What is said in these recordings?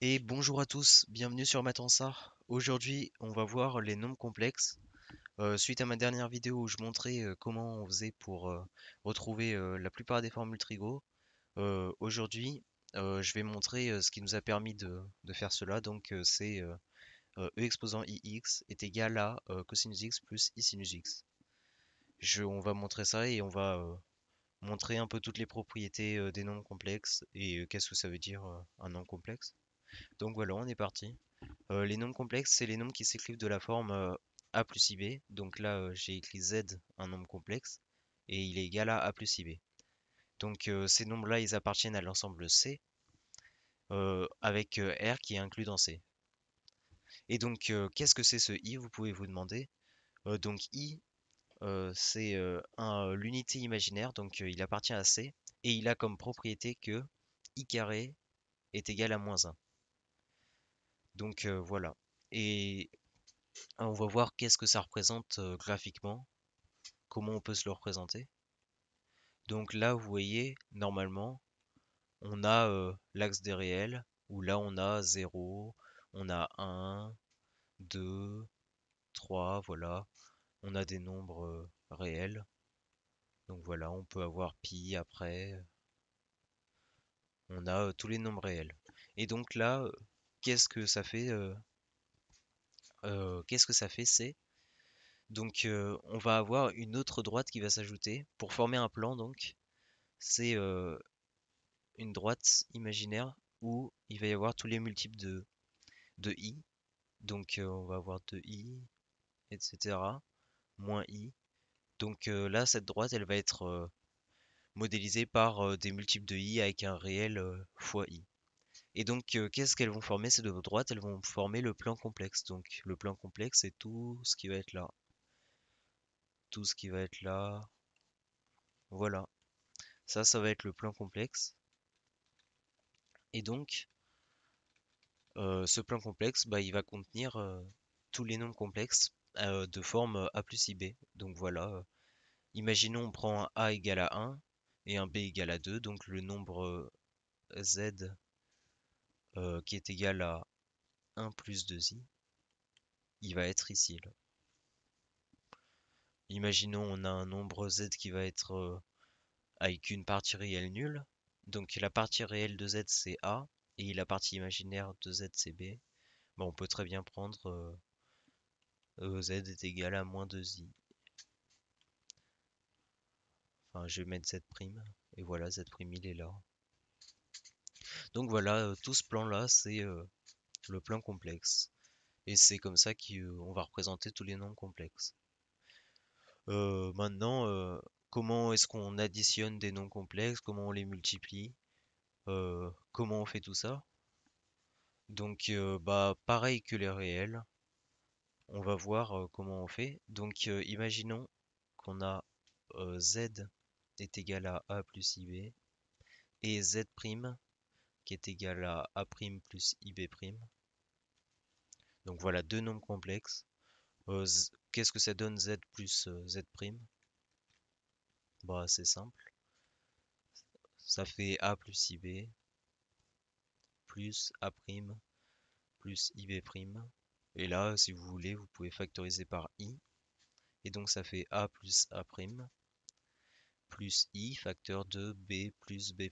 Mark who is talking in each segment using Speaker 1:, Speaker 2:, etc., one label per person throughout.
Speaker 1: Et bonjour à tous, bienvenue sur Matansar. Aujourd'hui, on va voir les nombres complexes. Suite à ma dernière vidéo où je montrais comment on faisait pour retrouver la plupart des formules trigo, aujourd'hui, je vais montrer ce qui nous a permis de faire cela. Donc, c'est e exposant ix est égal à cosinus x plus i sinus x. On va montrer ça et on va montrer un peu toutes les propriétés des nombres complexes et qu'est-ce que ça veut dire un nombre complexe. Donc voilà, on est parti. Les nombres complexes, c'est les nombres qui s'écrivent de la forme a plus ib. Donc là, j'ai écrit z, un nombre complexe, et il est égal à plus ib. Donc ces nombres-là, ils appartiennent à l'ensemble C, avec R qui est inclus dans C. Et donc, qu'est-ce que c'est ce I, vous pouvez vous demander. Donc I, c'est l'unité imaginaire, donc il appartient à C, et il a comme propriété que I carré est égal à moins 1. Donc voilà. Et on va voir qu'est-ce que ça représente graphiquement, comment on peut se le représenter. Donc là, vous voyez, normalement, on a l'axe des réels, où là on a 0, on a 1, 2, 3, voilà. On a des nombres réels. Donc voilà, on peut avoir pi après. On a tous les nombres réels. Et donc là, qu'est-ce que ça fait qu'est-ce que ça fait C? Donc on va avoir une autre droite qui va s'ajouter pour former un plan donc. C'est une droite imaginaire où il va y avoir tous les multiples de i. Donc on va avoir 2i, etc. Moins i. Donc là, cette droite, elle va être modélisée par des multiples de i avec un réel fois i. Et donc, qu'est-ce qu'elles vont former ces deux droites? Elles vont former le plan complexe. Donc, le plan complexe, c'est tout ce qui va être là. Tout ce qui va être là. Voilà. Ça va être le plan complexe. Et donc, ce plan complexe, bah, il va contenir tous les nombres complexes de forme a plus ib. Donc voilà, imaginons on prend un a égale à 1 et un b égale à 2, donc le nombre z qui est égal à 1 plus 2i, il va être ici, là. Imaginons on a un nombre z qui va être avec une partie réelle nulle, donc la partie réelle de z c'est a, et la partie imaginaire de z c'est b. Bon, on peut très bien prendre z est égal à moins 2i. Enfin, je vais mettre z', et voilà, z' il est là. Donc voilà, tout ce plan-là, c'est le plan complexe. Et c'est comme ça qu'on va représenter tous les nombres complexes. Maintenant, comment est-ce qu'on additionne des nombres complexes? Comment on les multiplie? Comment on fait tout ça? Donc, bah, pareil que les réels, on va voir comment on fait. Donc, imaginons qu'on a z est égal à a plus ib et z' qui est égal à a' plus ib'. Donc voilà, deux nombres complexes. Qu'est-ce que ça donne z plus z'? Bah c'est simple. Ça fait a plus ib plus a' plus ib'. Et là, si vous voulez, vous pouvez factoriser par i. Et donc ça fait a plus a' plus i facteur de b plus b'.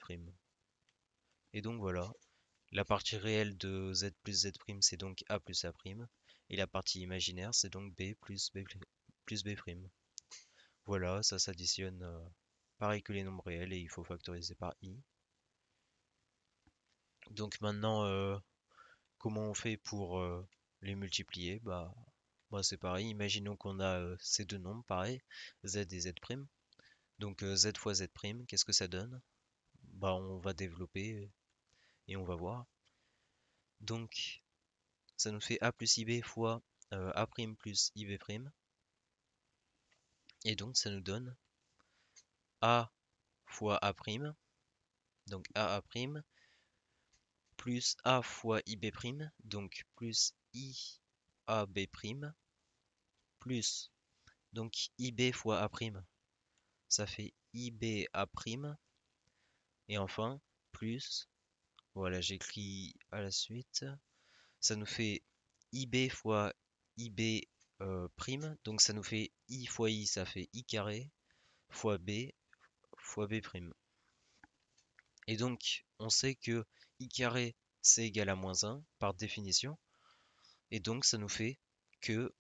Speaker 1: Et donc voilà, la partie réelle de z plus z' c'est donc a plus a'. Et la partie imaginaire, c'est donc b plus b plus b'. Voilà, ça s'additionne pareil que les nombres réels et il faut factoriser par i. Donc maintenant, comment on fait pour les multiplier? Bah, c'est pareil, imaginons qu'on a ces deux nombres, pareil, z et z'. Donc z fois z', qu'est-ce que ça donne? Bah, on va développer et on va voir. Donc, ça nous fait a plus ib fois a' plus ib'. Et donc, ça nous donne a fois a', donc a' plus a fois ib', donc plus i a b', plus donc ib fois a', ça fait ib a', et enfin plus Voilà, j'écris à la suite. Ça nous fait IB fois IB prime. Donc ça nous fait I fois I, ça fait I carré, fois B prime. Et donc, on sait que I carré, c'est égal à moins 1 par définition. Et donc, ça nous fait que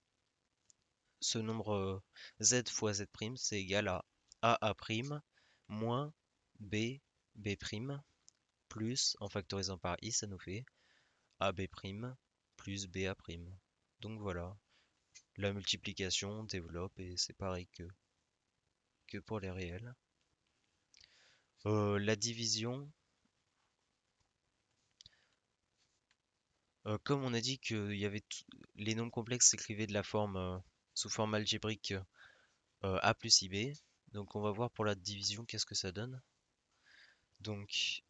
Speaker 1: ce nombre Z fois Z prime, c'est égal à AA prime moins B prime plus, en factorisant par I, ça nous fait AB prime plus BA prime. Donc voilà, la multiplication développe et c'est pareil que pour les réels. La division, comme on a dit que les nombres complexes s'écrivaient de la forme sous forme algébrique A plus IB, donc on va voir pour la division qu'est-ce que ça donne. Donc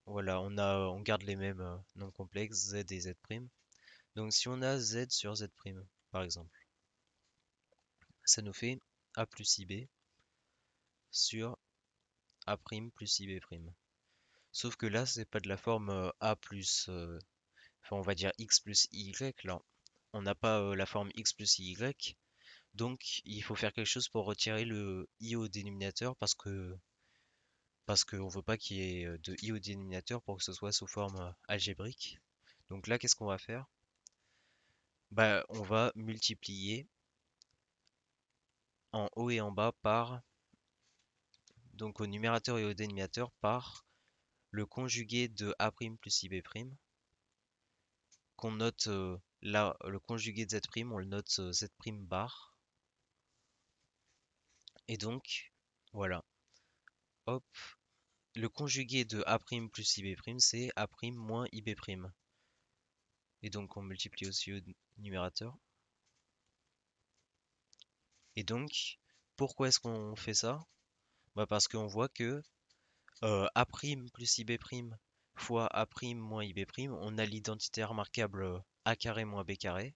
Speaker 1: voilà, on garde les mêmes nombres complexes, Z et Z'. Donc si on a Z sur Z', par exemple, ça nous fait A plus IB sur A' plus IB'. Sauf que là, c'est pas de la forme A plus, enfin on va dire X plus Y, là. On n'a pas la forme X plus Y, donc il faut faire quelque chose pour retirer le I au dénominateur parce qu'on veut pas qu'il y ait de I au dénominateur pour que ce soit sous forme algébrique. Donc là, qu'est-ce qu'on va faire? Bah, on va multiplier en haut et en bas par, donc au numérateur et au dénominateur, par le conjugué de A' plus IB', qu'on note là, le conjugué de Z', on le note Z' bar. Et donc, voilà, hop, le conjugué de A' plus IB', c'est A' moins IB'. Et donc, on multiplie aussi au numérateur. Et donc, pourquoi est-ce qu'on fait ça? Bah parce qu'on voit que A' plus IB' fois A' moins IB', on a l'identité remarquable A carré moins B carré.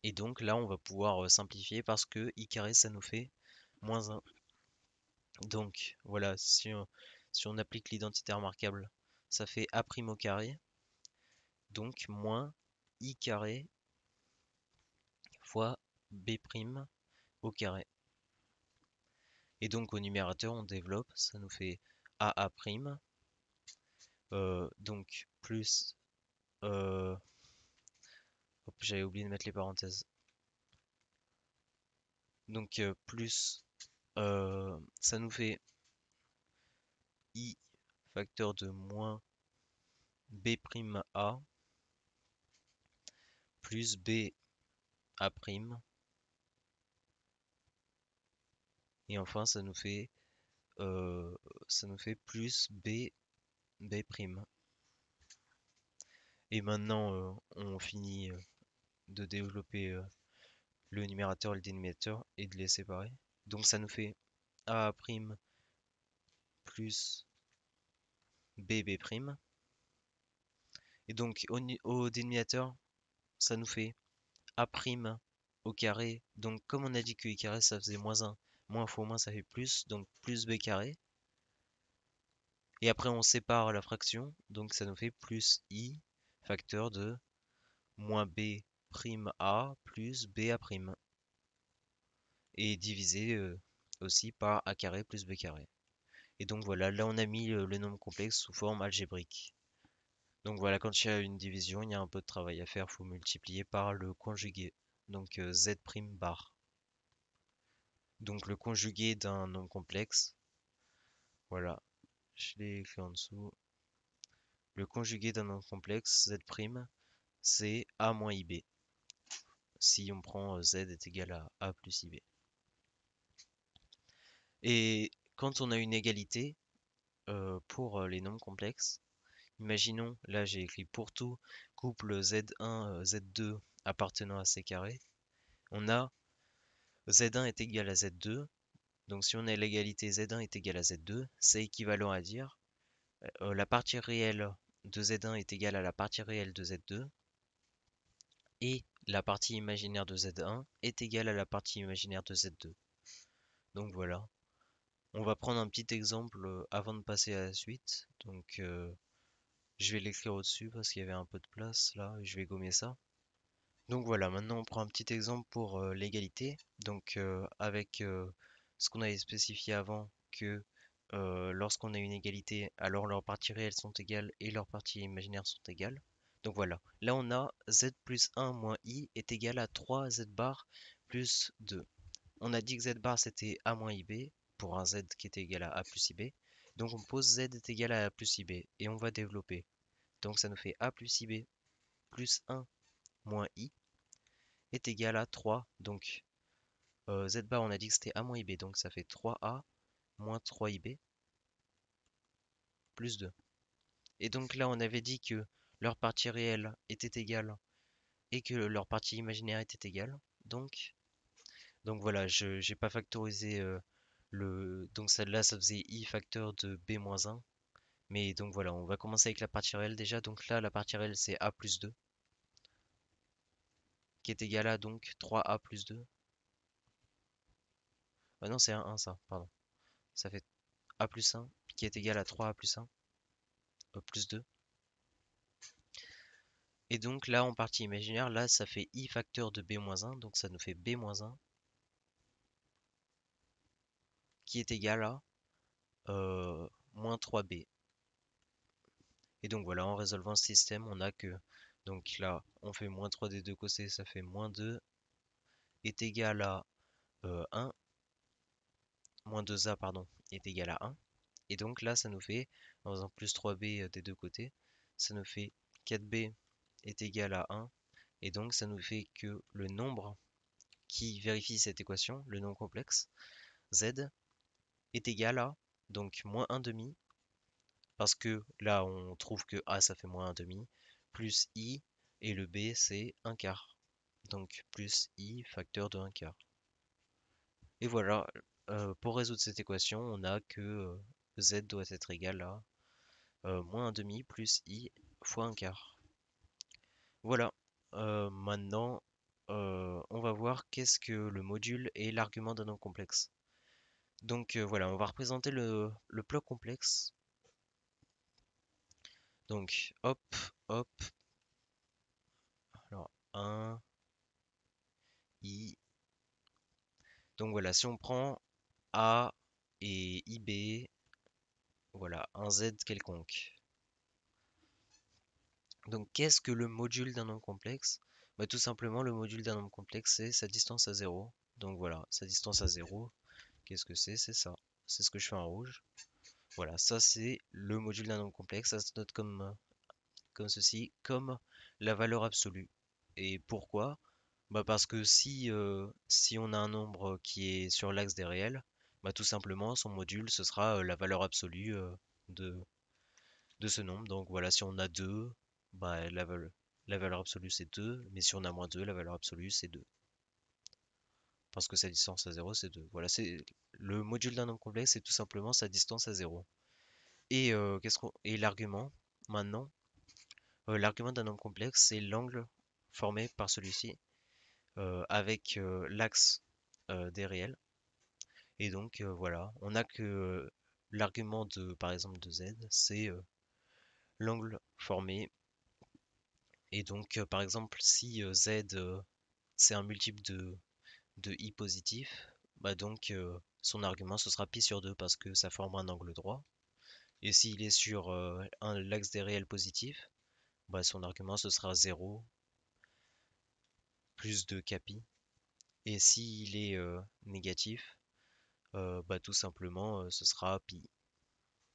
Speaker 1: Et donc là, on va pouvoir simplifier parce que I carré, ça nous fait moins 1. Donc voilà, si on applique l'identité remarquable, ça fait A' au carré, donc moins I carré fois B' au carré. Et donc au numérateur, on développe, ça nous fait AA', donc plus, hop, j'avais oublié de mettre les parenthèses. Donc plus, ça nous fait I facteur de moins B' A plus B A'. Et enfin, euh, ça nous fait plus B'. Et maintenant, on finit de développer le numérateur et le dénominateur et de les séparer. Donc ça nous fait A' plus B'. Et donc au dénominateur, ça nous fait A' au carré. Donc comme on a dit que I carré ça faisait moins 1, moins fois moins ça fait plus, donc plus B carré. Et après on sépare la fraction, donc ça nous fait plus I facteur de moins B' A plus BA'. Et divisé aussi par A carré plus B carré. Et donc voilà, là on a mis le nombre complexe sous forme algébrique. Donc voilà, quand il y a une division, il y a un peu de travail à faire, il faut multiplier par le conjugué. Donc Z' bar. Donc le conjugué d'un nombre complexe, voilà, je l'ai écrit en dessous. Le conjugué d'un nombre complexe, Z', c'est A moins IB. Si on prend Z est égal à A plus IB. Et quand on a une égalité pour les nombres complexes, imaginons, là j'ai écrit pour tout couple Z1, Z2 appartenant à C carré, on a Z1 est égal à Z2. Donc si on a l'égalité Z1 est égal à Z2, c'est équivalent à dire la partie réelle de Z1 est égale à la partie réelle de Z2 et la partie imaginaire de Z1 est égale à la partie imaginaire de Z2. Donc voilà. On va prendre un petit exemple avant de passer à la suite. Donc, je vais l'écrire au-dessus parce qu'il y avait un peu de place là, et je vais gommer ça. Donc voilà, maintenant on prend un petit exemple pour l'égalité. Donc avec ce qu'on avait spécifié avant que lorsqu'on a une égalité, alors leurs parties réelles sont égales et leurs parties imaginaires sont égales. Donc voilà, là on a z plus 1 moins i est égal à 3 z bar plus 2. On a dit que z bar c'était a moins ib pour un z qui était égal à a plus ib. Donc on pose z est égal à a plus ib et on va développer. Donc ça nous fait a plus ib plus 1 moins i est égal à 3. Donc z bar, on a dit que c'était a moins ib, donc ça fait 3a moins 3ib plus 2. Et donc là, on avait dit que leur partie réelle était égale et que leur partie imaginaire était égale. Donc voilà, je n'ai pas factorisé donc là, ça faisait i facteur de b moins 1. Mais donc voilà, on va commencer avec la partie réelle déjà. Donc là, la partie réelle, c'est a plus 2, qui est égal à donc 3a plus 2. Ah non, c'est 1 ça, pardon. Ça fait a plus 1, qui est égal à 3a plus 1, plus 2. Et donc là, en partie imaginaire, là, ça fait i facteur de b-1, donc ça nous fait b-1 qui est égal à moins 3b. Et donc voilà, en résolvant ce système, on a que, donc là, on fait moins 3 des deux côtés, ça fait moins 2 est égal à 1, moins 2a, pardon, est égal à 1. Et donc là, ça nous fait, en faisant plus 3b des deux côtés, ça nous fait 4b est égal à 1. Et donc ça nous fait que le nombre qui vérifie cette équation, le nombre complexe, z, est égal à donc moins 1 demi, parce que là on trouve que A ça fait moins 1 demi, plus I, et le B c'est un quart. Donc plus I facteur de 1 quart. Et voilà, pour résoudre cette équation, on a que Z doit être égal à moins 1 demi plus I fois un quart. Voilà, maintenant on va voir qu'est-ce que le module et l'argument d'un nombre complexe. Donc voilà, on va représenter le bloc complexe. Donc hop, hop, alors 1, I. Donc voilà, si on prend A et IB, voilà, un Z quelconque. Donc qu'est-ce que le module d'un nombre complexe? Bah, tout simplement, le module d'un nombre complexe, c'est sa distance à 0. Donc voilà, sa distance à 0, qu'est-ce que c'est? C'est ça. C'est ce que je fais en rouge. Voilà, ça c'est le module d'un nombre complexe. Ça se note comme ceci, comme la valeur absolue. Et pourquoi? Bah parce que si on a un nombre qui est sur l'axe des réels, bah tout simplement son module ce sera la valeur absolue de, de ce nombre. Donc voilà, si on a 2, bah la valeur absolue c'est 2, mais si on a moins 2, la valeur absolue c'est 2. Parce que sa distance à 0 c'est 2. Voilà, c'est le module d'un nombre complexe, c'est tout simplement sa distance à 0. Et l'argument maintenant, l'argument d'un nombre complexe, c'est l'angle formé par celui-ci avec l'axe des réels. Et donc voilà, on a que l'argument de par exemple de z, c'est l'angle formé. Et donc par exemple si z c'est un multiple de i positif, bah donc son argument ce sera pi sur 2 parce que ça forme un angle droit. Et s'il est sur l'axe des réels positifs, bah son argument ce sera 0 plus 2 pi. Et s'il est négatif, bah tout simplement ce sera pi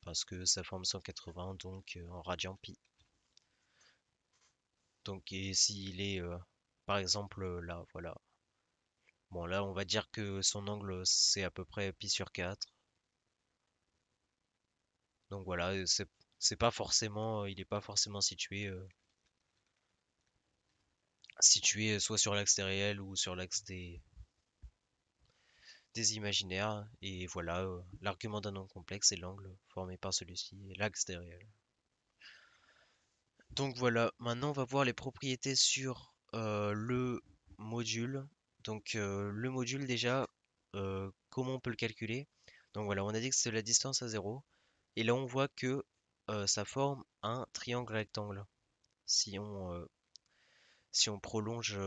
Speaker 1: parce que ça forme 180 donc en radian pi. Donc et s'il est par exemple là voilà. Bon là on va dire que son angle c'est à peu près pi sur 4. Donc voilà, c'est pas forcément il est pas forcément situé soit sur l'axe des réels ou sur l'axe des imaginaires. Et voilà, l'argument d'un nombre complexe est l'angle formé par celui-ci et l'axe des réels. Donc voilà, maintenant on va voir les propriétés sur le module. Donc le module déjà, comment on peut le calculer? Donc voilà, on a dit que c'est la distance à 0. Et là, on voit que ça forme un triangle rectangle. Si on, si on prolonge,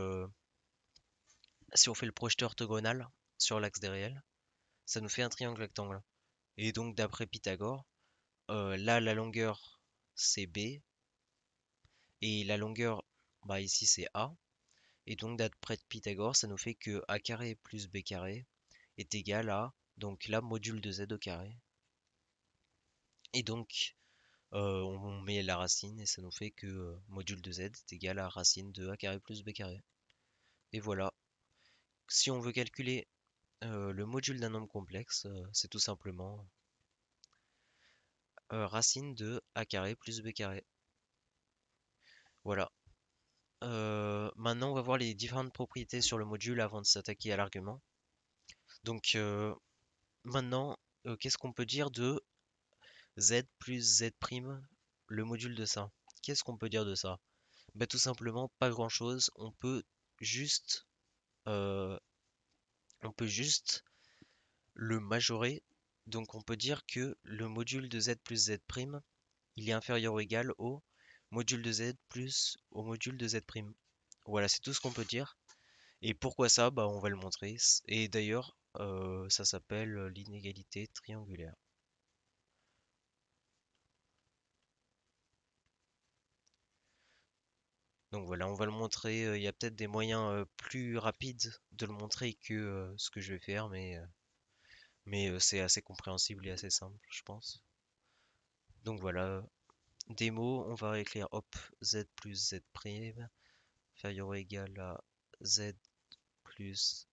Speaker 1: si on fait le projeteur orthogonal sur l'axe des réels, ça nous fait un triangle rectangle. Et donc, d'après Pythagore, là, la longueur, c'est B, et la longueur, bah, ici, c'est A. Et donc, d'après Pythagore, ça nous fait que A carré plus B carré est égal à, donc là, module de Z au carré. Et donc, on met la racine et ça nous fait que module de Z est égal à racine de A carré plus B carré. Et voilà. Si on veut calculer le module d'un nombre complexe, c'est tout simplement racine de A carré plus B carré. Voilà. Maintenant, on va voir les différentes propriétés sur le module avant de s'attaquer à l'argument. Donc, maintenant, qu'est-ce qu'on peut dire de Z plus Z', le module de ça? Qu'est-ce qu'on peut dire de ça? Ben, tout simplement, pas grand-chose. Juste, euh, on peut juste le majorer. Donc, on peut dire que le module de Z plus Z', il est inférieur ou égal au module de Z plus au module de Z'. Voilà, c'est tout ce qu'on peut dire. Et pourquoi ça? Bah, on va le montrer. Et d'ailleurs, ça s'appelle l'inégalité triangulaire. Donc voilà, on va le montrer. Il y a peut-être des moyens plus rapides de le montrer que ce que je vais faire, mais c'est assez compréhensible et assez simple, je pense. Donc voilà, démo, on va écrire hop, z plus z prime, inférieur ou égal à z plus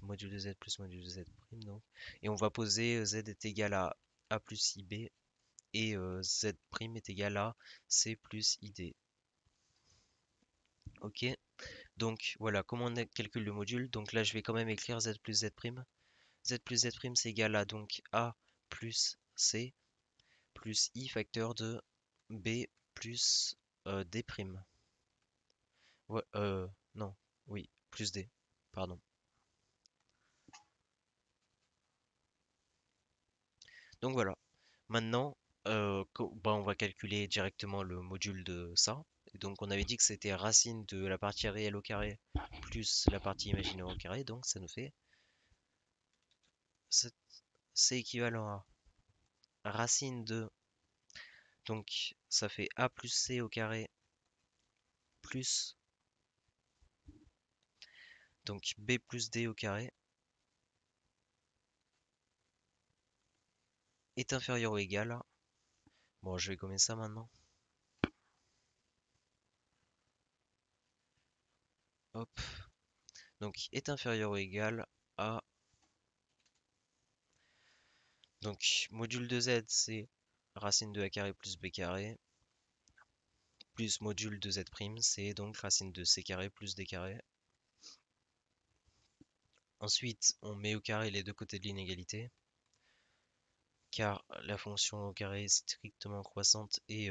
Speaker 1: module de z plus module de z prime, donc. Et on va poser z est égal à a plus ib et z prime est égal à c plus id. Ok, donc voilà comment on calcule le module. Donc là, je vais quand même écrire z plus z prime. Z plus z prime c'est égal à donc a plus c plus i facteur de b plus d prime. Ouais, non, oui, plus d, pardon. Donc voilà. Maintenant, bah, on va calculer directement le module de ça. Et donc on avait dit que c'était racine de la partie réelle au carré plus la partie imaginaire au carré. Donc ça nous fait c'est équivalent à racine de, donc ça fait a plus c au carré plus donc b plus d au carré est inférieur ou égal à... Bon, je vais gommer ça maintenant. Hop. Donc est inférieur ou égal à... Donc module de z c'est racine de a carré plus b carré plus module de z prime c'est donc racine de c carré plus d carré. Ensuite on met au carré les deux côtés de l'inégalité car la fonction au carré est strictement croissante et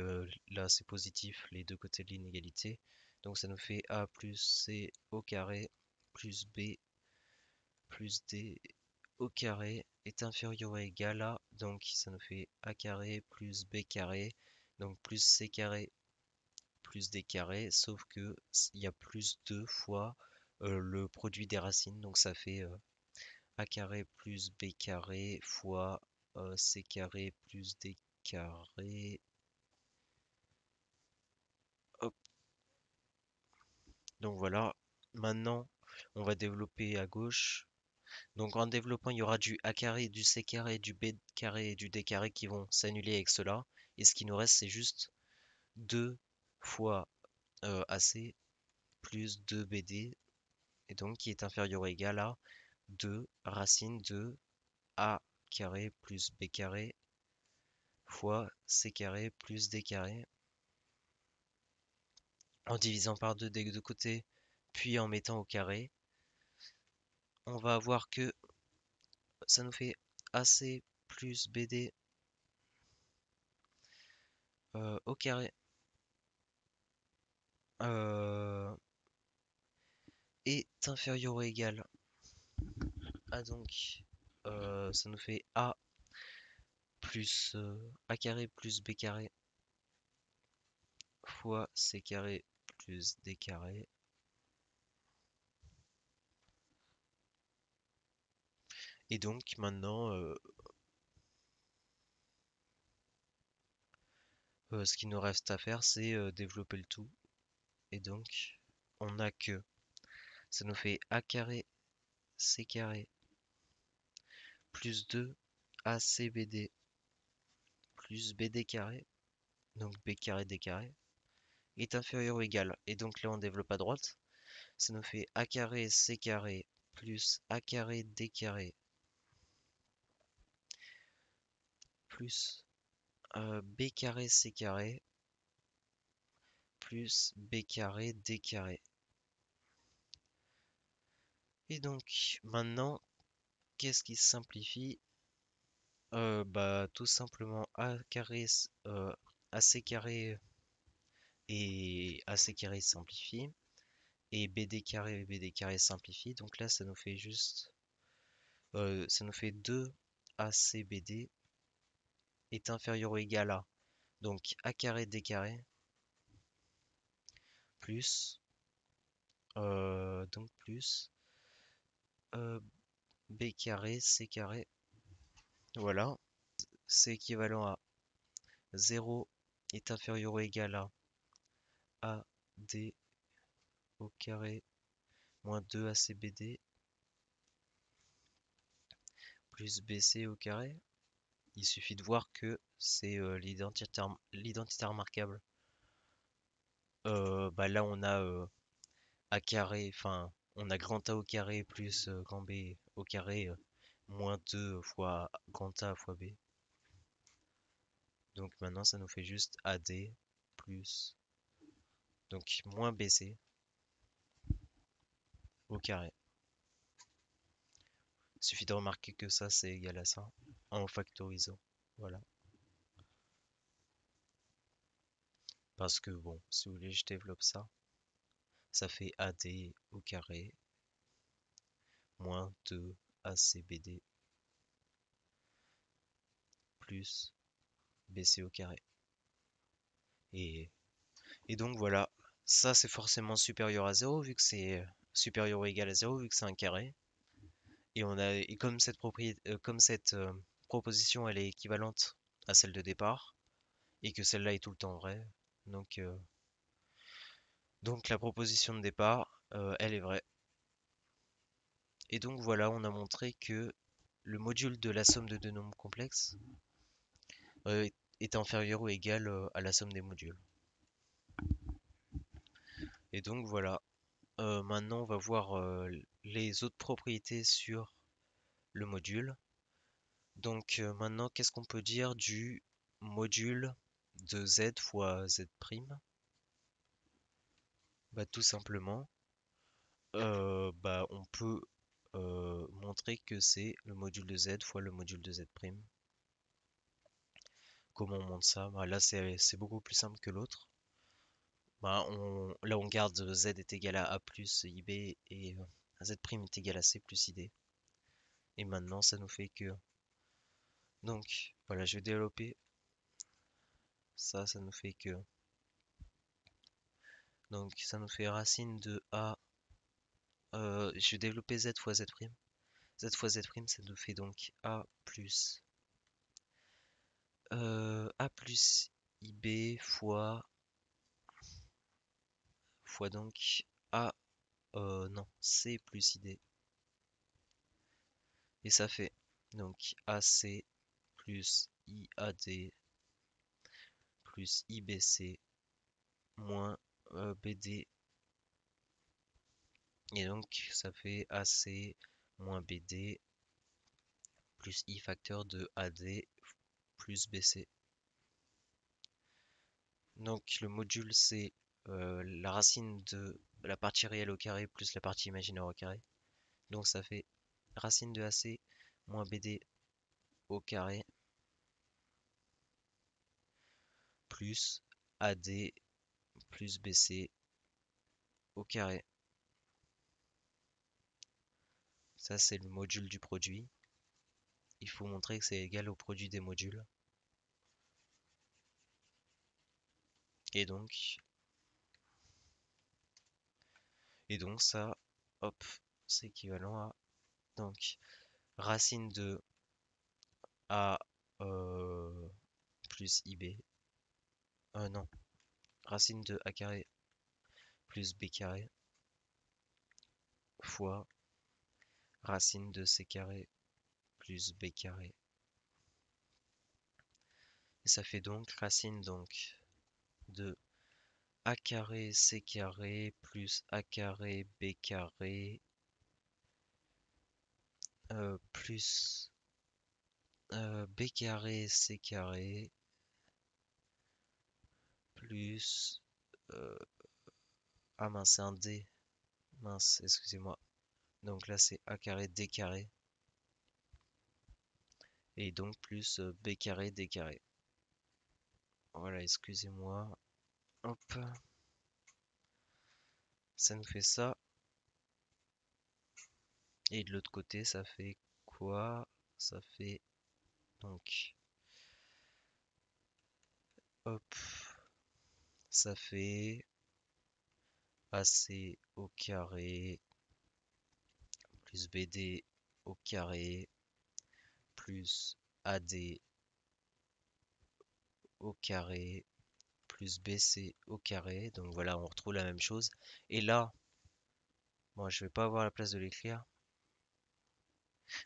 Speaker 1: là c'est positif les deux côtés de l'inégalité. Donc ça nous fait a plus c au carré plus b plus d au carré est inférieur ou égal à, donc ça nous fait a carré plus b carré, donc plus c carré plus d carré, sauf que il y a plus 2 fois le produit des racines, donc ça fait a carré plus b carré fois c carré plus d carré. Hop. Donc voilà, maintenant on va développer à gauche. Donc en développant, il y aura du a carré, du c carré, du b carré et du d carré qui vont s'annuler avec cela. Et ce qui nous reste, c'est juste 2 fois AC plus 2BD, et donc qui est inférieur ou égal à 2 racine de A carré plus B carré fois C carré plus D carré. En divisant par 2 des deux côtés, puis en mettant au carré, on va avoir que ça nous fait AC plus BD au carré est inférieur ou égal à donc ça nous fait A plus A carré plus B carré fois C carré plus D carré. Et donc maintenant, ce qu'il nous reste à faire, c'est développer le tout. Et donc, on a que ça nous fait A carré C carré plus 2 ACBD plus BD carré, donc B carré D carré, est inférieur ou égal. Et donc là, on développe à droite. Ça nous fait A carré C carré plus A carré D carré plus B carré C carré plus B carré D carré. Et donc maintenant, qu'est-ce qui se simplifie? Bah tout simplement A carré, AC carré et AC carré simplifie. Et BD carré simplifie. Donc là, ça nous fait juste, ça nous fait 2 ACBD est inférieur ou égal à, donc A carré D carré plus, donc plus euh, B carré C carré. Voilà, c'est équivalent à 0 est inférieur ou égal à AD au carré moins 2 ACBD plus BC au carré. Il suffit de voir que c'est l'identité remarquable. Bah là, on a A carré, enfin, on a grand A au carré plus grand B au carré moins 2 fois grand A fois B. Donc maintenant, ça nous fait juste AD plus, donc moins BC au carré. Il suffit de remarquer que ça, c'est égal à ça en factorisant. Voilà. Parce que bon, si vous voulez, je développe ça. Ça fait AD au carré moins 2 ACBD plus BC au carré. Et, et donc voilà, ça c'est forcément supérieur à 0 vu que c'est supérieur ou égal à 0 vu que c'est un carré. Et comme cette proposition elle est équivalente à celle de départ et que celle-là est tout le temps vraie, donc, euh, donc la proposition de départ elle est vraie. Et donc voilà, on a montré que le module de la somme de deux nombres complexes euh, est inférieur ou égal à la somme des modules. Et donc voilà, maintenant on va voir les autres propriétés sur le module. Donc maintenant, qu'est-ce qu'on peut dire du module de z fois z'? Bah, tout simplement, bah, on peut montrer que c'est le module de z fois le module de z'. Comment on montre ça? Bah, là, c'est beaucoup plus simple que l'autre. Bah, là, on garde z est égal à a plus ib et z' est égal à c plus id. Et maintenant, ça nous fait que... Donc, voilà, je vais développer ça, ça nous fait que... Donc, ça nous fait racine de a... je vais développer z fois z'. Z fois z', ça nous fait donc a plus ib fois donc a... non, c plus id. Et ça fait donc ac plus iad plus ibc moins bd. Et donc ça fait ac moins bd plus i facteur de ad plus bc. Donc le module c'est la racine de la partie réelle au carré plus la partie imaginaire au carré. Donc ça fait racine de AC moins BD au carré plus AD plus BC au carré. Ça c'est le module du produit. il faut montrer que c'est égal au produit des modules. Et donc, ça, hop, c'est équivalent à donc racine de A plus IB. Non, racine de A carré plus B carré fois racine de C carré plus B carré. Et ça fait donc racine de A carré C carré plus A carré B carré plus B carré C carré plus ah mince c'est un D, mince excusez-moi, donc là c'est A carré D carré et donc plus B carré D carré. Voilà, excusez-moi, hop, ça nous fait ça. Et de l'autre côté ça fait quoi? Ça fait donc hop, ça fait AC au carré plus BD au carré plus AD au carré plus BC au carré. Donc voilà, on retrouve la même chose. Et là, bon, je vais pas avoir la place de l'écrire.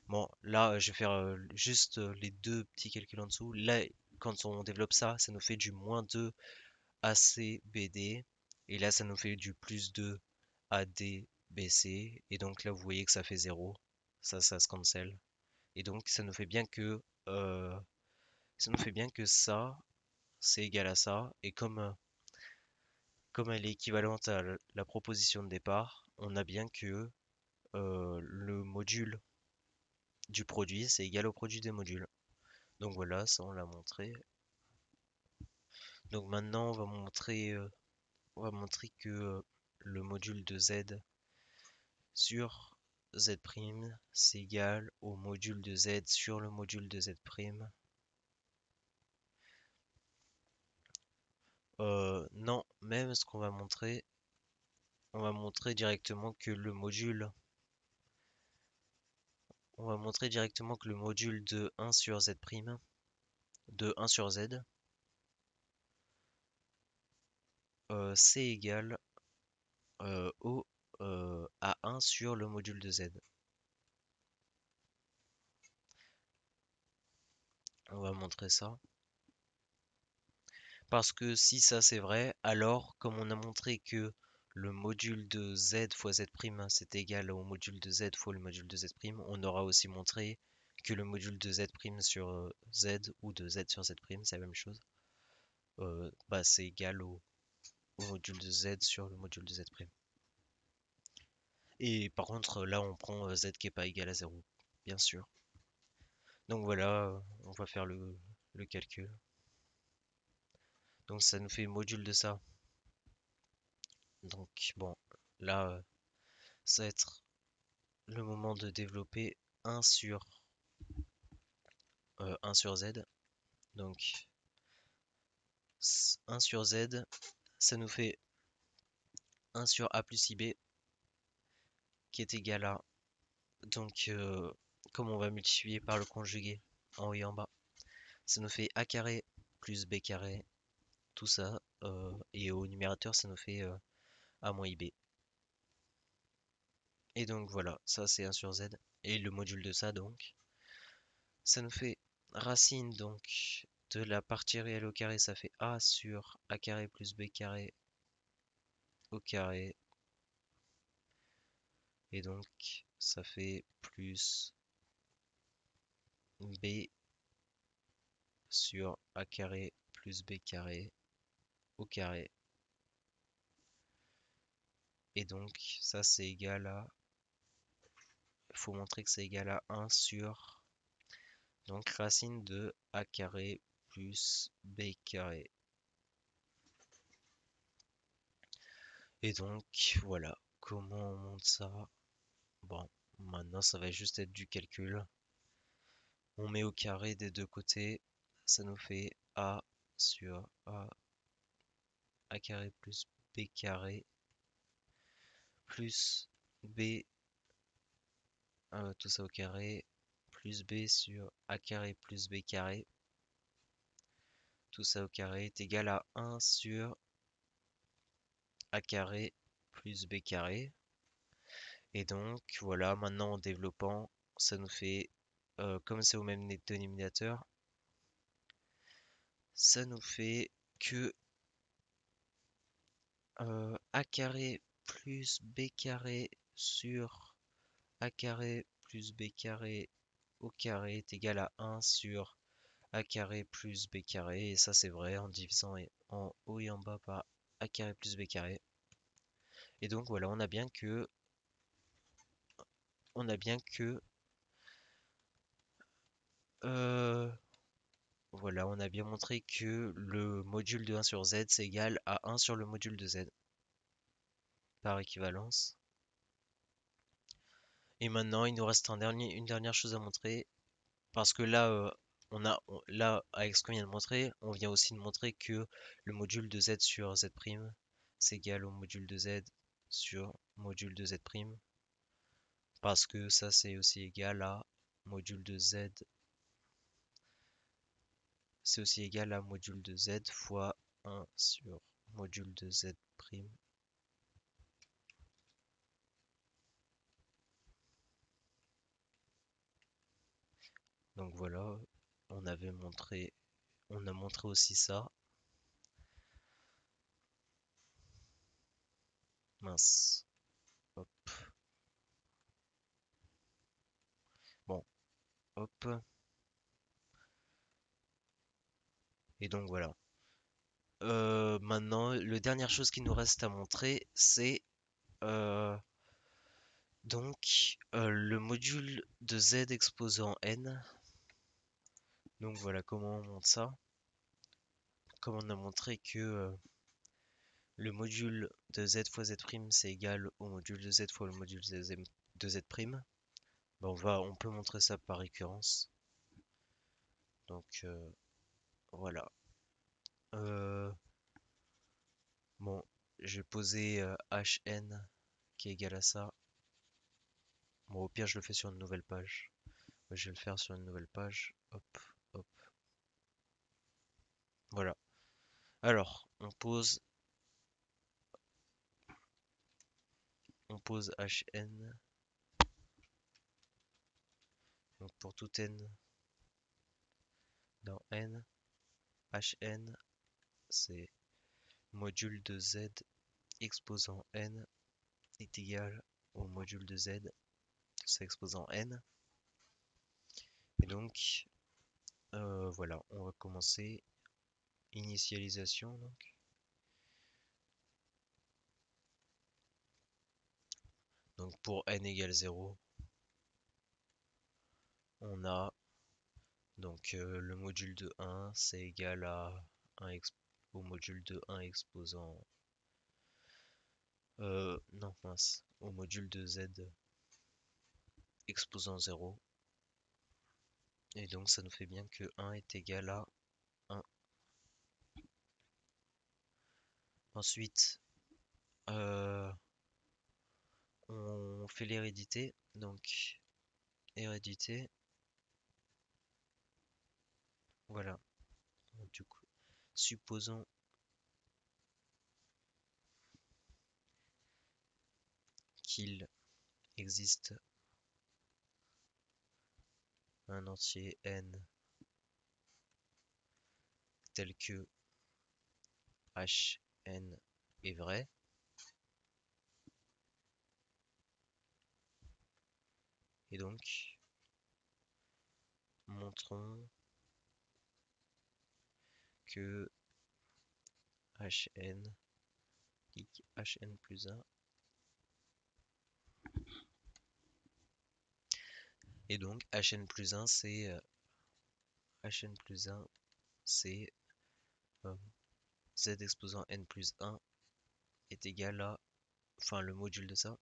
Speaker 1: Bon, là, je vais faire juste les deux petits calculs en dessous. Là, quand on développe ça, ça nous fait du moins 2 ACBD. Et là, ça nous fait du plus 2 ADBC. Et donc là, vous voyez que ça fait 0. Ça se cancel. Et donc, ça nous fait bien que ça, c'est égal à ça. Et comme elle est équivalente à la proposition de départ, on a bien que le module du produit, c'est égal au produit des modules. Donc voilà, ça on l'a montré. Donc maintenant, on va montrer que le module de Z sur Z', c'est égal au module de Z sur le module de Z'. Non, même ce qu'on va montrer, on va montrer directement que le module, on va montrer directement que le module de 1 sur Z', de 1 sur Z, c'est égal à 1 sur le module de Z. On va montrer ça. Parce que si ça c'est vrai, alors comme on a montré que le module de Z fois Z' c'est égal au module de Z fois le module de Z', on aura aussi montré que le module de Z' sur Z ou de Z sur Z', c'est la même chose, bah, c'est égal au module de Z sur le module de Z'. Et par contre, là, on prend Z qui est pas égal à 0, bien sûr. Donc voilà, on va faire le calcul. Donc ça nous fait module de ça. Donc bon, là, ça va être le moment de développer 1 sur 1 sur Z. Donc 1 sur Z, ça nous fait 1 sur A plus IB qui est égal à, donc comme on va multiplier par le conjugué en haut et en bas, ça nous fait A carré plus B carré, tout ça, et au numérateur ça nous fait A moins IB. Et donc voilà, ça c'est 1 sur Z. Et le module de ça donc, ça nous fait racine donc de la partie réelle au carré, ça fait A sur A carré plus B carré au carré. Et donc ça fait plus B sur A carré plus B carré au carré. Et donc ça c'est égal à, il faut montrer que c'est égal à 1 sur, donc racine de A carré plus B carré. Et donc voilà comment on monte ça. Bon, maintenant ça va juste être du calcul. On met au carré des deux côtés, ça nous fait A sur A carré plus B carré plus B, tout ça au carré, plus B sur A carré plus B carré, tout ça au carré est égal à 1 sur A carré plus B carré. Et donc voilà, maintenant en développant, ça nous fait, comme c'est au même dénominateur, ça nous fait que A carré plus B carré sur A carré plus B carré au carré est égal à 1 sur A carré plus B carré. Et ça c'est vrai en divisant en haut et en bas par A carré plus B carré. Et donc voilà, on a bien que euh, voilà, on a bien montré que le module de 1 sur z c'est égal à 1 sur le module de z par équivalence. Et maintenant, il nous reste une dernière chose à montrer. Parce que là, là, avec ce qu'on vient de montrer, on vient aussi de montrer que le module de z sur z' c'est égal au module de z sur module de z'. Parce que ça, c'est aussi égal à module de z, c'est aussi égal à module de z fois 1 sur module de z'. Donc voilà, on a montré aussi ça. Mince. Hop. Bon, hop. Et donc voilà. Maintenant, la dernière chose qui nous reste à montrer, c'est euh, le module de z exposant n. Donc voilà comment on montre ça. Comme on a montré que le module de z fois z' c'est égal au module de z fois le module de z'. Ben on peut montrer ça par récurrence. Donc voilà. Euh, bon, je vais poser hn qui est égal à ça. Bon, au pire, je le fais sur une nouvelle page. Je vais le faire sur une nouvelle page. Hop, hop. Voilà. Alors, on pose hn. Donc pour tout n dans n, hn c'est module de z exposant n est égal au module de z, tout ça exposant n. Et donc, voilà, on va commencer. Initialisation donc. Donc pour n égale 0, on a donc le module de 1 c'est égal à 1 au module de 1 exposant non mince, au module de z exposant 0. Et donc ça nous fait bien que 1 est égal à 1. Ensuite, on fait l'hérédité. Donc hérédité, voilà. Du coup, supposons qu'il existe un entier n tel que Hn est vrai. Et donc, montrons que Hn Hn plus 1. Et donc, Hn plus 1, c'est Hn plus 1, c'est z exposant n plus 1 est égal à, enfin le module de ça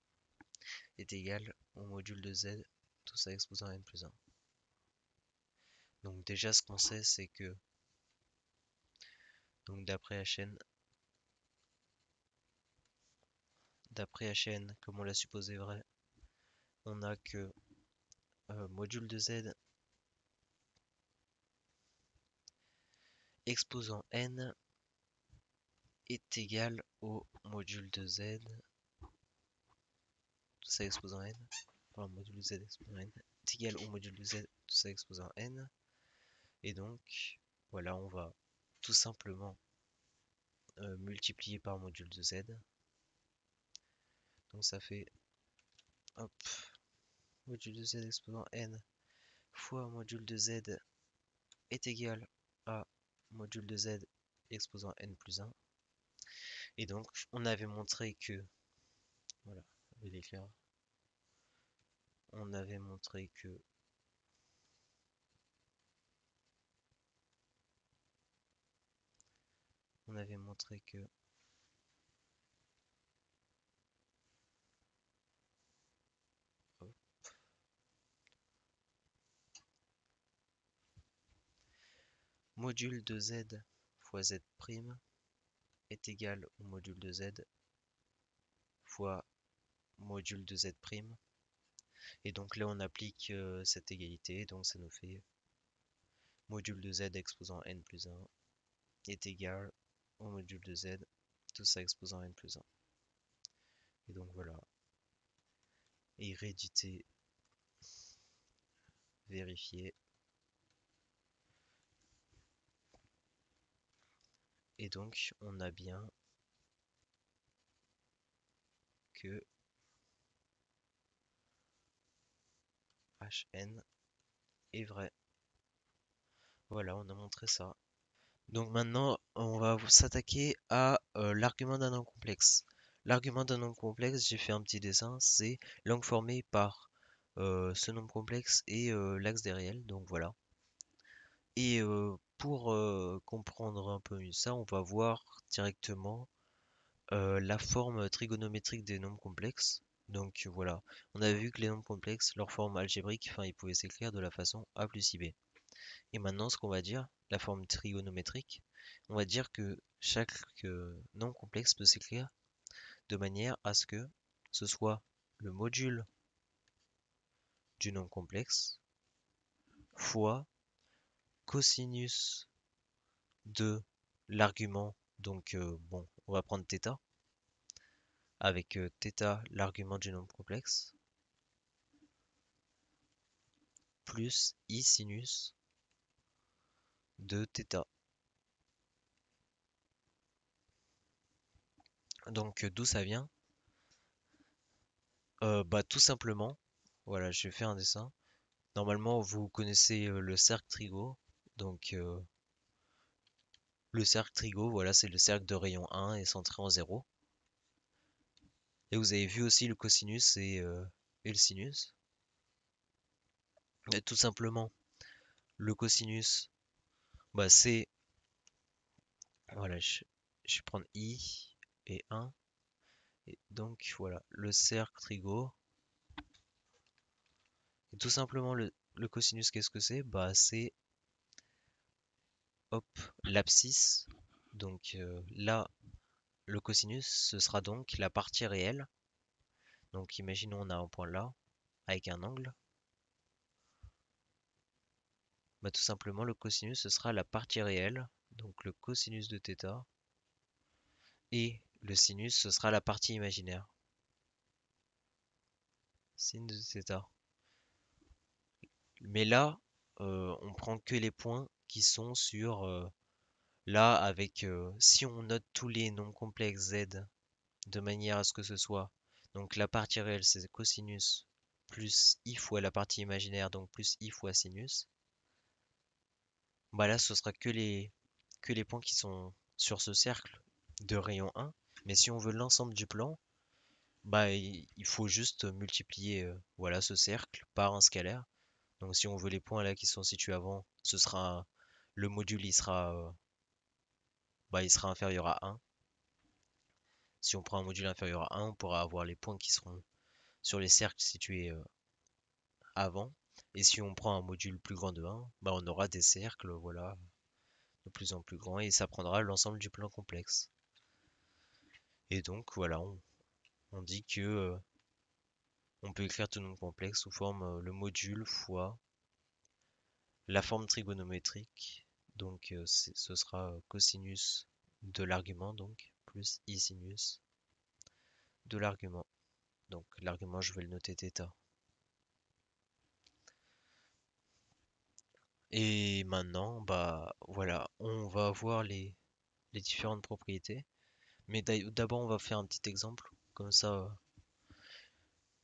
Speaker 1: est égal au module de z, tout ça exposant n plus 1. Donc déjà ce qu'on sait c'est que donc d'après HN comme on l'a supposé vrai, on a que module de Z exposant n est égal au module de Z, tout ça exposant n, enfin module de Z exposant n est égal au module de Z, tout ça exposant n, et donc voilà on va tout simplement multiplier par module de Z, donc ça fait hop, module de Z exposant n fois module de Z est égal à module de Z exposant n plus 1, et donc on avait montré que, voilà, avec l'éclair, on avait montré que on avait montré que hop, module de Z fois Z' est égal au module de Z fois module de Z', et donc là on applique cette égalité, donc ça nous fait module de Z exposant n plus 1 est égal au module de Z, tout ça exposant n plus 1. Et donc voilà, hérédité vérifiée. Et donc on a bien que Hn est vrai. Voilà, on a montré ça. Donc maintenant, on va s'attaquer à l'argument d'un nom complexe. L'argument d'un nombre complexe, j'ai fait un petit dessin, c'est l'angle formé par ce nombre complexe et l'axe des réels, donc voilà. Et pour comprendre un peu mieux ça, on va voir directement la forme trigonométrique des nombres complexes. Donc voilà, on a vu que les nombres complexes, leur forme algébrique, enfin ils pouvaient s'écrire de la façon a plus ib. Et maintenant, ce qu'on va dire, la forme trigonométrique, on va dire que chaque nombre complexe peut s'écrire de manière à ce que ce soit le module du nombre complexe fois cosinus de l'argument. Donc bon, on va prendre θ, avec θ l'argument du nombre complexe, plus i sinus de θ. Donc d'où ça vient? Bah tout simplement, voilà, je vais faire un dessin. Normalement, vous connaissez le cercle trigo. Donc, le cercle trigo, voilà, c'est le cercle de rayon 1 et centré en 0. Et vous avez vu aussi le cosinus et le sinus. Et tout simplement, le cosinus, bah, c'est, voilà, je vais prendre i et 1. Et donc, voilà, le cercle trigo. Et tout simplement, le cosinus, qu'est-ce que c'est? Bah, c'est, hop, l'abscisse. Donc, là, le cosinus, ce sera donc la partie réelle. Donc imaginons on a un point là, avec un angle. Bah, tout simplement le cosinus ce sera la partie réelle, donc le cosinus de θ, et le sinus ce sera la partie imaginaire, sin de θ. Mais là, on prend que les points qui sont sur là avec si on note tous les nombres complexes z de manière à ce que ce soit, donc la partie réelle c'est cosinus plus i fois la partie imaginaire, donc plus i fois sinus. Bah là, ce sera que les points qui sont sur ce cercle de rayon 1. Mais si on veut l'ensemble du plan, bah il faut juste multiplier voilà, ce cercle par un scalaire. Donc si on veut les points là qui sont situés avant, ce sera le module il sera inférieur à 1. Si on prend un module inférieur à 1, on pourra avoir les points qui seront sur les cercles situés avant. Et si on prend un module plus grand de 1, bah on aura des cercles, voilà, de plus en plus grands, et ça prendra l'ensemble du plan complexe. Et donc voilà, on dit que on peut écrire tout nombre complexe sous forme le module fois la forme trigonométrique. Donc ce sera cosinus de l'argument, donc plus i sinus de l'argument. Donc l'argument, je vais le noter θ. Et maintenant, bah voilà, on va voir les différentes propriétés. Mais d'abord, on va faire un petit exemple. Comme ça,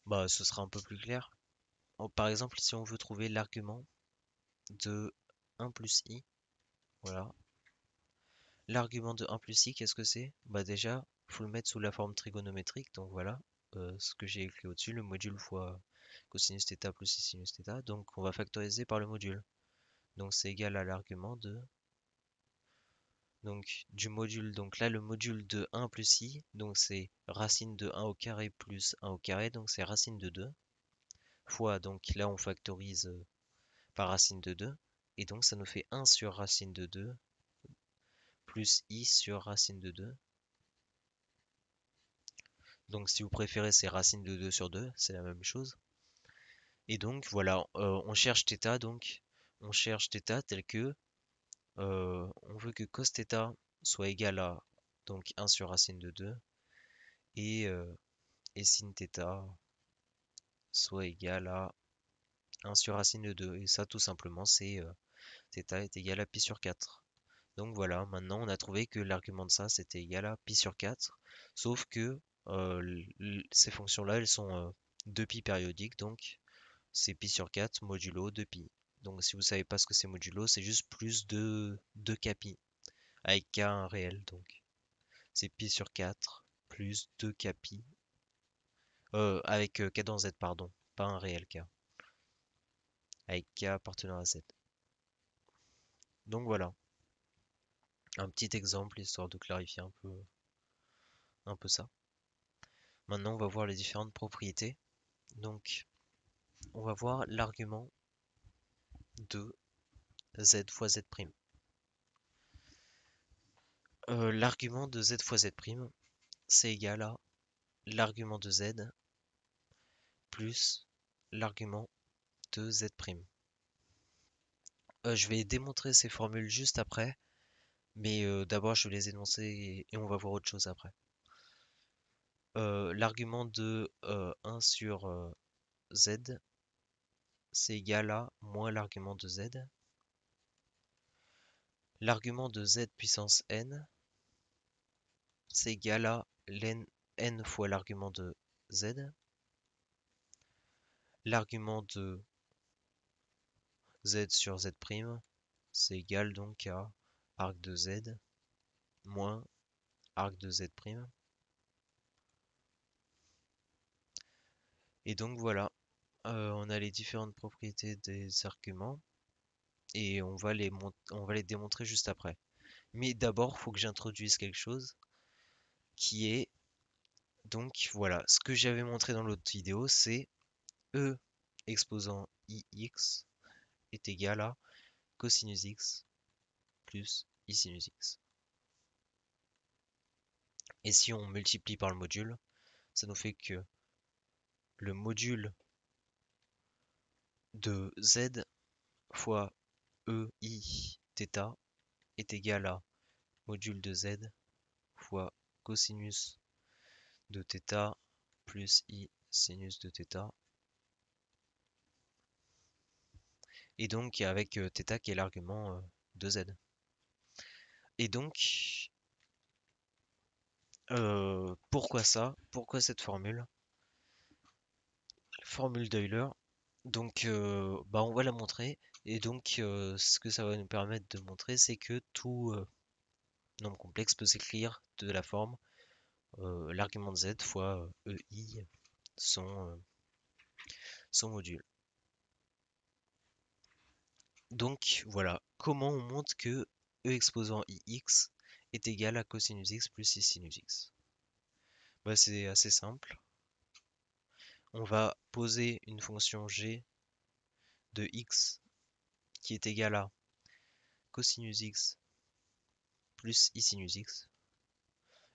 Speaker 1: bah, ce sera un peu plus clair. Par exemple, si on veut trouver l'argument de 1 plus i, voilà. L'argument de 1 plus i, qu'est-ce que c'est? Bah déjà, faut le mettre sous la forme trigonométrique. Donc voilà, ce que j'ai écrit au-dessus, le module fois cosinus θ plus i sinus θ. Donc on va factoriser par le module. Donc c'est égal à l'argument de donc du module, donc là le module de 1 plus i, donc c'est racine de 1 au carré plus 1 au carré, donc c'est racine de 2, fois, donc là on factorise par racine de 2, et donc ça nous fait 1 sur racine de 2, plus i sur racine de 2. Donc si vous préférez c'est racine de 2 sur 2, c'est la même chose. Et donc voilà, on cherche θ, donc on cherche θ tel que, on veut que cos θ soit égal à donc 1 sur racine de 2, et sin θ soit égal à 1 sur racine de 2. Et ça, tout simplement, c'est θ est égal à pi sur 4. Donc voilà, maintenant on a trouvé que l'argument de ça, c'était égal à pi sur 4. Sauf que ces fonctions-là, elles sont 2pi périodiques. Donc c'est pi sur 4 modulo 2pi. Donc si vous savez pas ce que c'est modulo, c'est juste plus de 2kpi avec k un réel. Donc c'est pi sur 4 plus 2kpi avec k dans z, pardon, pas un réel k. Avec k appartenant à z. Donc voilà, un petit exemple histoire de clarifier un peu ça. Maintenant, on va voir les différentes propriétés. Donc, on va voir l'argument de z fois z'. L'argument de z fois z', c'est égal à l'argument de z plus l'argument de z'. Je vais démontrer ces formules juste après, mais d'abord je vais les énoncer et on va voir autre chose après. L'argument de 1 sur z, c'est égal à moins l'argument de z. L'argument de z puissance n, c'est égal à n fois l'argument de z. L'argument de z sur z', c'est égal donc à arc de z moins arc de z'. Et donc voilà, on a les différentes propriétés des arguments et on va les démontrer juste après. Mais d'abord, il faut que j'introduise quelque chose qui est donc voilà, ce que j'avais montré dans l'autre vidéo, c'est E exposant ix est égal à cosinus x plus i sinus x. Et si on multiplie par le module, ça nous fait que le module de z fois ei θ est égal à module de z fois cosinus de θ plus i sinus de θ. Et donc avec θ qui est l'argument de z. Et donc, pourquoi ça? Pourquoi cette formule? Formule d'Euler. Donc, bah, on va la montrer. Et donc, ce que ça va nous permettre de montrer, c'est que tout nombre complexe peut s'écrire de la forme l'argument de z fois ei, son, son module. Donc, voilà. Comment on montre que e exposant ix est égal à cosinus x plus i sinus x? Bah, c'est assez simple. On va poser une fonction g de x qui est égal à cosinus x plus i sinus x.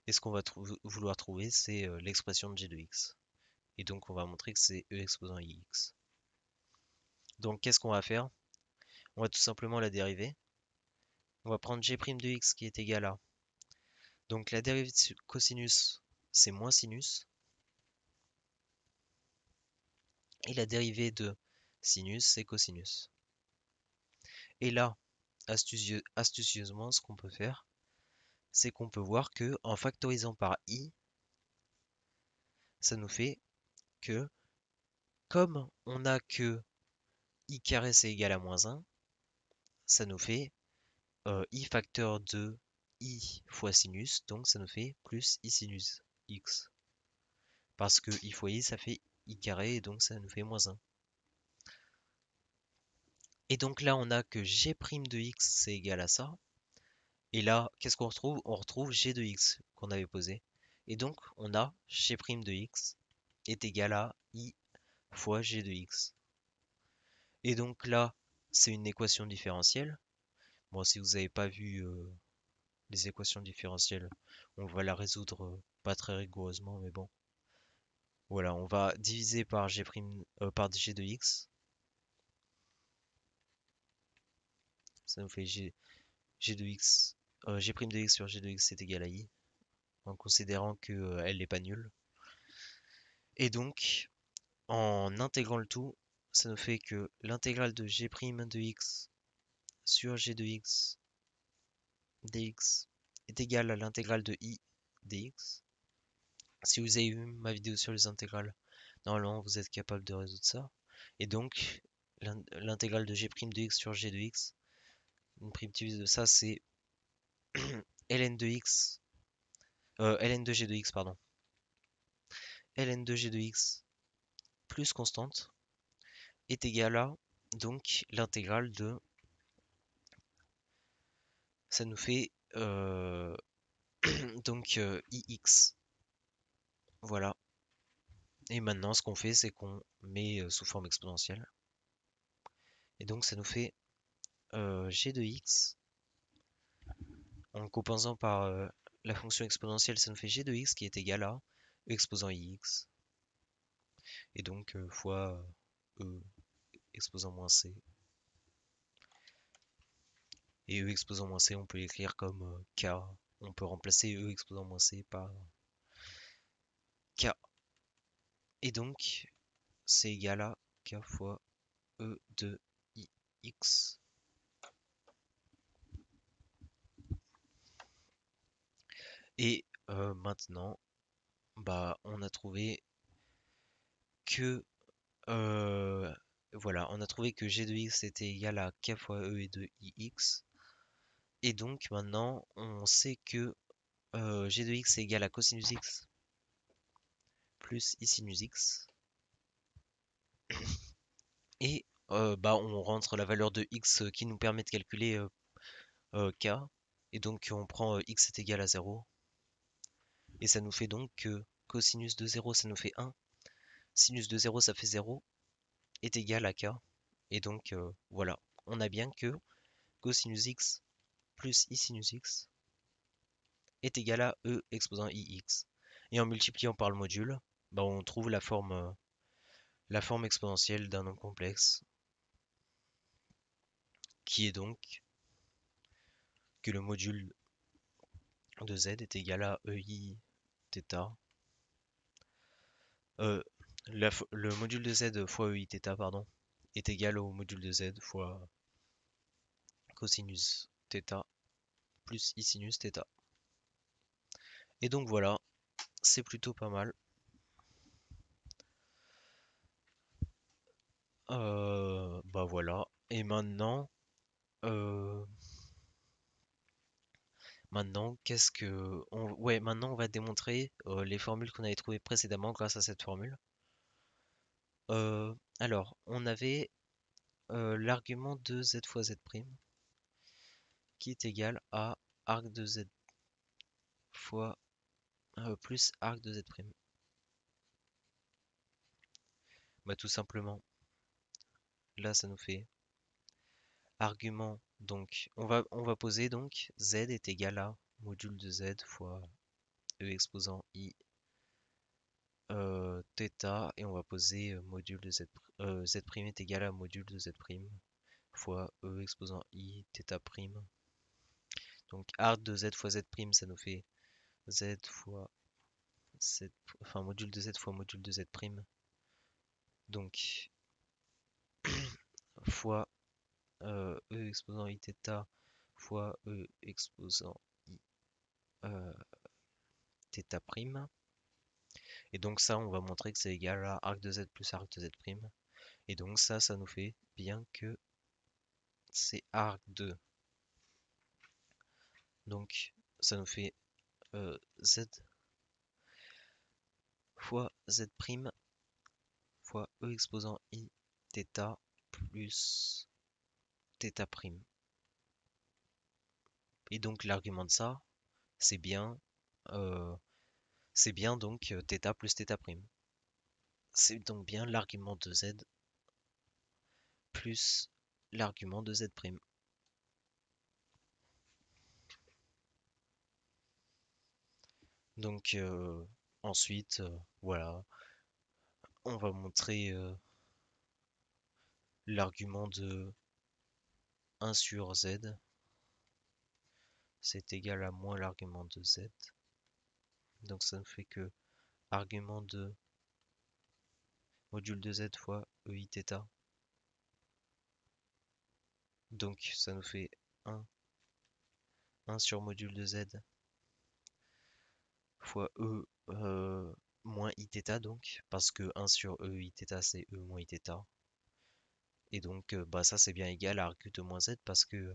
Speaker 1: Et ce qu'on va vouloir trouver, c'est l'expression de g de x. Et donc on va montrer que c'est e exposant ix. Donc qu'est-ce qu'on va faire? On va tout simplement la dériver. On va prendre g' de x qui est égal à... Donc la dérivée de cosinus, c'est moins sinus. Et la dérivée de sinus, c'est cosinus. Et là, astucieusement, ce qu'on peut faire, c'est qu'on peut voir que en factorisant par i, ça nous fait que, comme on n'a que i carré c'est égal à moins 1, ça nous fait i facteur de i fois sinus, donc ça nous fait plus i sinus x. Parce que i fois i, ça fait i carré, et donc ça nous fait moins 1. Et donc là, on a que g' de x, c'est égal à ça. Et là, qu'est-ce qu'on retrouve? On retrouve g de x qu'on avait posé. Et donc, on a g' de x est égal à i fois g de x. Et donc là, c'est une équation différentielle. Bon, si vous n'avez pas vu les équations différentielles, on va la résoudre pas très rigoureusement, mais bon. Voilà, on va diviser par par g de x. Ça nous fait g de x, g' de x sur g de x est égal à i, en considérant qu'elle n'est pas nulle. Et donc, en intégrant le tout, ça nous fait que l'intégrale de g' de x sur g de x dx est égale à l'intégrale de i dx. Si vous avez vu ma vidéo sur les intégrales, normalement vous êtes capable de résoudre ça. Et donc, l'intégrale de g' de x sur g de x, une primitive de ça, c'est ln de x, ln de g de x, pardon. ln de g de x plus constante est égal à donc l'intégrale de... Ça nous fait donc ix. Voilà. Et maintenant, ce qu'on fait, c'est qu'on met sous forme exponentielle. Et donc, ça nous fait g de x. En compensant par la fonction exponentielle, ça nous fait g de x qui est égal à e exposant ix. Et donc, fois e exposant moins c. Et e exposant moins c, on peut l'écrire comme k. On peut remplacer e exposant moins c par k. Et donc, c'est égal à k fois e de ix. Et maintenant, bah, on a trouvé que voilà, on a trouvé que g de x était égal à k fois e et de ix. Et donc maintenant, on sait que g de x est égal à cosinus x plus i sinus x. Et bah, on rentre la valeur de x qui nous permet de calculer k. Et donc on prend x est égal à 0. Et ça nous fait donc que cosinus de 0, ça nous fait 1. Sinus de 0, ça fait 0. Est égal à k. Et donc voilà, on a bien que cosinus x plus i sinus x est égal à e exposant ix. Et en multipliant par le module, bah, on trouve la forme exponentielle d'un nombre complexe, qui est donc que le module de z est égal à ei θ. Le module de z fois ei θ, pardon, est égal au module de z fois cosinus θ plus i sinus θ. Et donc voilà, c'est plutôt pas mal. Bah voilà. Et maintenant, maintenant on va démontrer les formules qu'on avait trouvées précédemment grâce à cette formule. Alors, on avait l'argument de z fois z' qui est égal à arc de z fois plus arc de z'. Bah tout simplement, là ça nous fait argument, donc on va poser donc z est égal à module de z fois e exposant i θ, et on va poser module de z, z' est égal à module de z' fois e exposant i θ'. Donc arc de z fois z', ça nous fait z fois z, enfin module de z fois module de z', donc fois e exposant i θ fois e exposant i θ'. Et donc ça, on va montrer que c'est égal à arc de z plus arc de z'. Et donc ça nous fait bien que c'est arc de. Donc ça nous fait z fois z' fois e exposant i θ plus θ'. Et donc l'argument de ça, c'est bien, euh, donc θ plus θ'. C'est donc bien l'argument de z plus l'argument de z'. Donc ensuite, voilà, on va montrer l'argument de 1 sur z, c'est égal à moins l'argument de z. Donc ça ne fait que argument de module de z fois eiθ. Donc ça nous fait 1 sur module de z fois e moins iθ, donc, parce que 1 sur eiθ c'est e moins iθ. Et donc bah, ça c'est bien égal à arc de moins z, parce que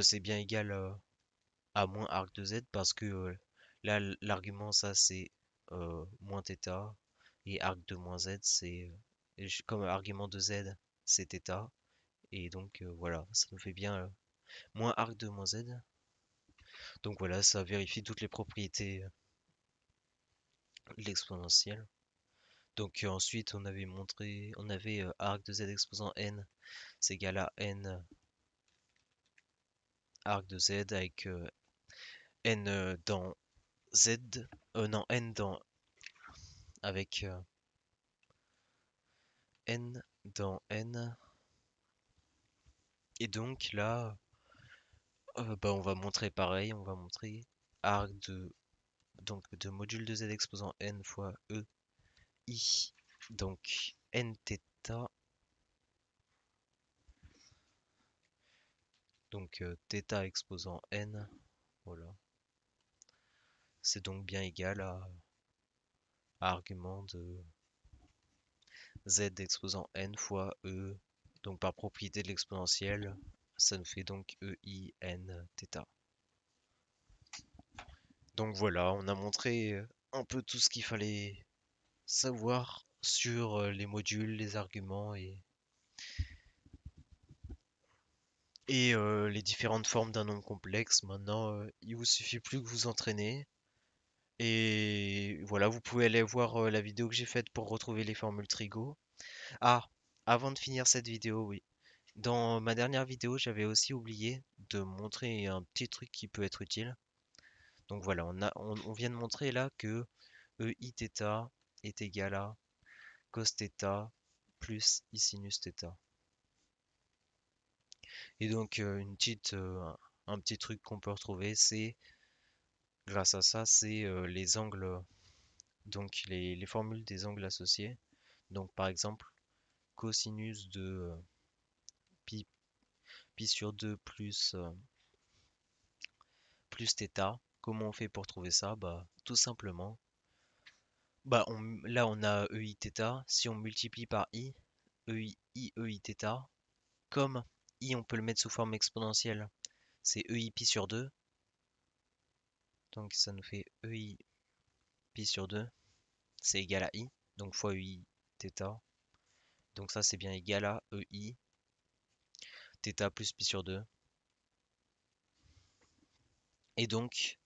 Speaker 1: c'est bien égal à moins arc de z, parce que là l'argument ça c'est moins θ, et arc de moins z c'est comme argument de z c'est θ, et donc voilà, ça nous fait bien moins arc de moins z. Donc voilà, ça vérifie toutes les propriétés de l'exponentielle. Donc ensuite on avait montré, on avait arc de z exposant n, c'est égal à n arc de z avec n dans z, non, n dans, avec n dans n. Et donc là, bah, on va montrer pareil, on va montrer arc de, donc de module de z exposant n fois e i, donc n θ, donc θ exposant n, voilà, c'est donc bien égal à argument de z exposant n fois e, donc par propriété de l'exponentielle, ça nous fait donc e i n θ. Donc voilà, on a montré un peu tout ce qu'il fallait savoir sur les modules, les arguments et les différentes formes d'un nombre complexe. Maintenant, il vous suffit plus que vous entraîner. Et voilà, vous pouvez aller voir la vidéo que j'ai faite pour retrouver les formules Trigo. Ah, avant de finir cette vidéo, oui. Dans ma dernière vidéo, j'avais aussi oublié de montrer un petit truc qui peut être utile. Donc voilà, on vient de montrer là que eiθ est égal à cos θ plus i sinus θ. Et donc un petit truc qu'on peut retrouver, c'est grâce à ça, c'est les angles, donc les formules des angles associés. Donc par exemple, cosinus de pi, pi sur 2 plus θ. Comment on fait pour trouver ça? Bah tout simplement, bah là on a eiθ, si on multiplie par i, eiθ, comme i on peut le mettre sous forme exponentielle, c'est ei pi sur 2, donc ça nous fait ei pi sur 2, c'est égal à i, donc fois ei θ, donc ça c'est bien égal à ei θ plus pi sur 2. Et donc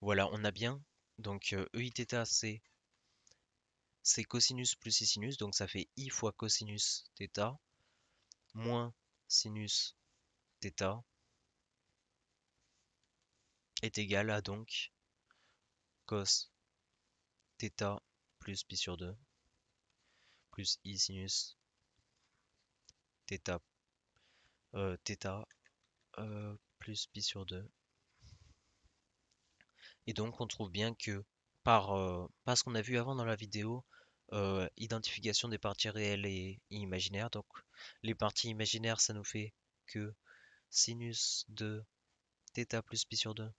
Speaker 1: voilà, on a bien, donc eiθ c'est c'est cosinus plus sinus, donc ça fait i fois cosinus θ, moins sinus θ, est égal à donc cos θ plus pi sur 2, plus i sinus θ, θ plus pi sur 2. Et donc on trouve bien que par ce qu'on a vu avant dans la vidéo, identification des parties réelles et imaginaires. Donc les parties imaginaires, ça nous fait que sinus de θ plus pi sur 2,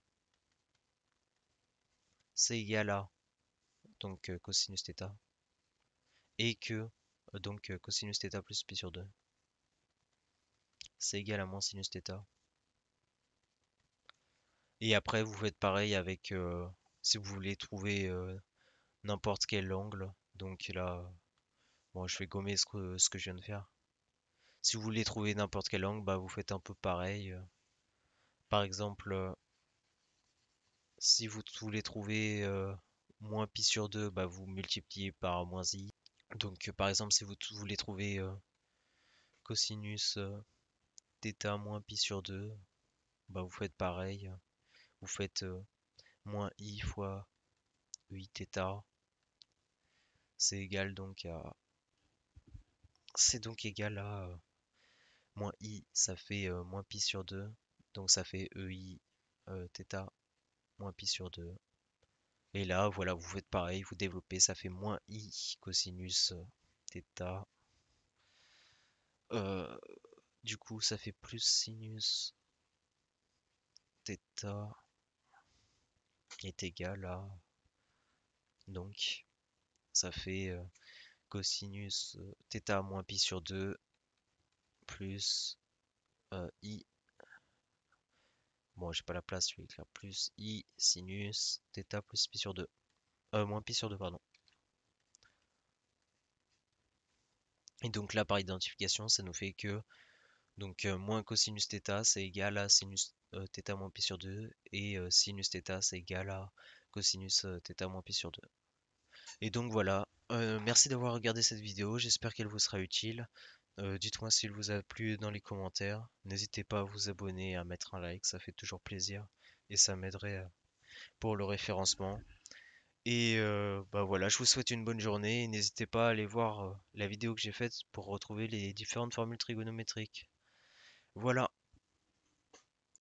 Speaker 1: c'est égal à donc cosinus θ, et que cosinus θ plus pi sur 2, c'est égal à moins sinus θ. Et après vous faites pareil avec si vous voulez trouver n'importe quel angle. Donc là, bon, je vais gommer ce que je viens de faire. Si vous voulez trouver n'importe quel angle, bah, vous faites un peu pareil. Par exemple, si vous voulez trouver moins pi sur 2, bah, vous multipliez par moins i. Donc, par exemple, si vous voulez trouver cosinus θ moins pi sur 2, bah, vous faites pareil. Vous faites moins i fois i θ. C'est égal donc à... C'est donc égal à moins i, ça fait moins pi sur 2. Donc ça fait ei θ moins pi sur 2. Et là, voilà, vous faites pareil, vous développez, ça fait moins i cosinus θ. Euh, du coup, ça fait plus sinus θ est égal à... Donc, ça fait cosinus θ moins pi sur 2 plus i... Bon, j'ai pas la place, je vais écrire plus i sinus θ plus pi sur 2. Moins pi sur 2, pardon. Et donc là, par identification, ça nous fait que donc moins cosinus θ, c'est égal à sinus θ moins pi sur 2. Et sinus θ, c'est égal à cosinus θ moins pi sur 2. Et donc voilà, merci d'avoir regardé cette vidéo, j'espère qu'elle vous sera utile. Dites-moi s'il vous a plu dans les commentaires. N'hésitez pas à vous abonner, à mettre un like, ça fait toujours plaisir. Et ça m'aiderait pour le référencement. Et bah voilà, je vous souhaite une bonne journée. Et n'hésitez pas à aller voir la vidéo que j'ai faite pour retrouver les différentes formules trigonométriques. Voilà.